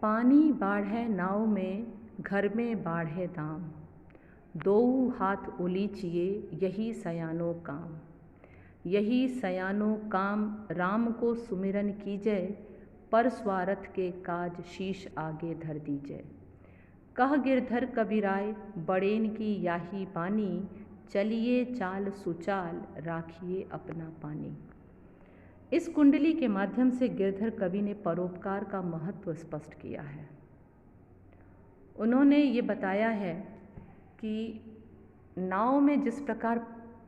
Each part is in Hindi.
पानी बाढ़े नाव में, घर में बाढ़े दाम। दोऊ हाथ उलीचिए, यही सयानो काम। यही सयानो काम, राम को सुमिरन कीजय। पर स्वार्थ के काज, शीश आगे धर दीजय। कह गिरधर कबीराय, बड़ेन की याही बानी। चलिए चाल सुचाल, राखिए अपना पानी। इस कुंडली के माध्यम से गिरधर कवि ने परोपकार का महत्व स्पष्ट किया है। उन्होंने ये बताया है कि नाव में जिस प्रकार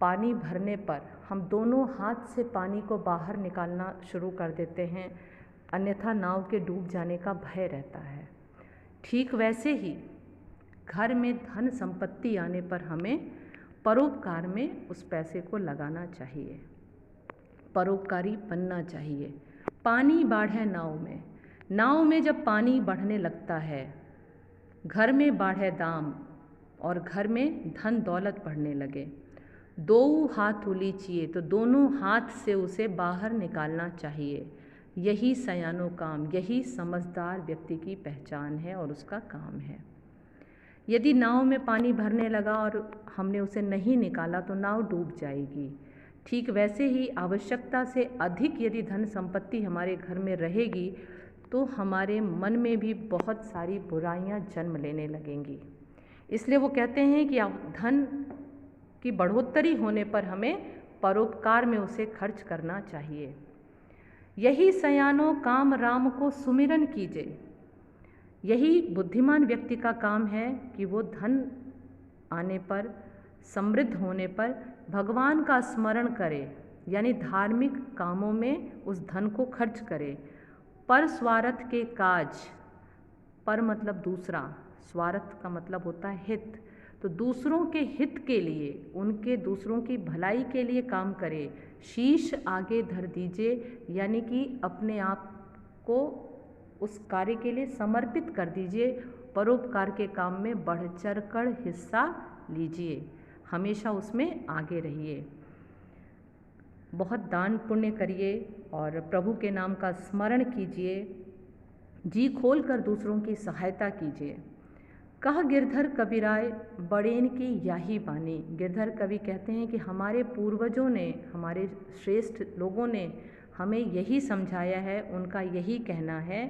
पानी भरने पर हम दोनों हाथ से पानी को बाहर निकालना शुरू कर देते हैं, अन्यथा नाव के डूब जाने का भय रहता है, ठीक वैसे ही घर में धन संपत्ति आने पर हमें परोपकार में उस पैसे को लगाना चाहिए, परोपकारी बनना चाहिए। पानी बाढ़े नाव में जब पानी बढ़ने लगता है, घर में बाढ़े दाम और घर में धन दौलत बढ़ने लगे। दोऊ हाथ उलीचिए, तो दोनों हाथ से उसे बाहर निकालना चाहिए। यही सयानो काम, यही समझदार व्यक्ति की पहचान है और उसका काम है। यदि नाव में पानी भरने लगा और हमने उसे नहीं निकाला तो नाव डूब जाएगी। ठीक वैसे ही आवश्यकता से अधिक यदि धन संपत्ति हमारे घर में रहेगी तो हमारे मन में भी बहुत सारी बुराइयां जन्म लेने लगेंगी। इसलिए वो कहते हैं कि धन की बढ़ोतरी होने पर हमें परोपकार में उसे खर्च करना चाहिए। यही सयानो काम, राम को सुमिरन कीजिए। यही बुद्धिमान व्यक्ति का काम है कि वो धन आने पर, समृद्ध होने पर भगवान का स्मरण करे, यानी धार्मिक कामों में उस धन को खर्च करे। पर स्वार्थ के काज, पर मतलब दूसरा, स्वार्थ का मतलब होता है हित, तो दूसरों के हित के लिए, उनके दूसरों की भलाई के लिए काम करे। शीश आगे धर दीजिए, यानी कि अपने आप को उस कार्य के लिए समर्पित कर दीजिए। परोपकार के काम में बढ़ चढ़ कर हिस्सा लीजिए, हमेशा उसमें आगे रहिए। बहुत दान पुण्य करिए और प्रभु के नाम का स्मरण कीजिए। जी खोल कर दूसरों की सहायता कीजिए। कह गिरधर कबीराय, बड़ेन की याही बानी। गिरधर कवि कहते हैं कि हमारे पूर्वजों ने, हमारे श्रेष्ठ लोगों ने हमें यही समझाया है, उनका यही कहना है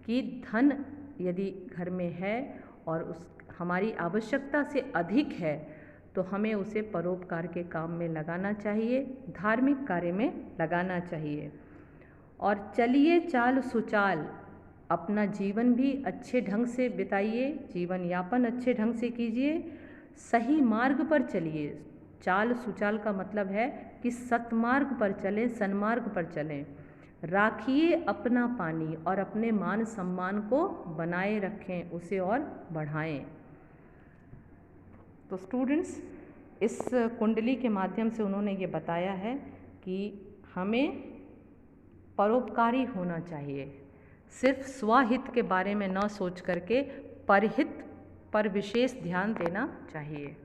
कि धन यदि घर में है और उस हमारी आवश्यकता से अधिक है तो हमें उसे परोपकार के काम में लगाना चाहिए, धार्मिक कार्य में लगाना चाहिए। और चलिए चाल सुचाल, अपना जीवन भी अच्छे ढंग से बिताइए, जीवन यापन अच्छे ढंग से कीजिए, सही मार्ग पर चलिए। चाल सुचाल का मतलब है कि सतमार्ग पर चलें, सन्मार्ग पर चलें। राखिए अपना पानी, और अपने मान सम्मान को बनाए रखें, उसे और बढ़ाएं। तो स्टूडेंट्स, इस कुंडली के माध्यम से उन्होंने ये बताया है कि हमें परोपकारी होना चाहिए, सिर्फ स्वहित के बारे में न सोच करके परहित पर विशेष ध्यान देना चाहिए।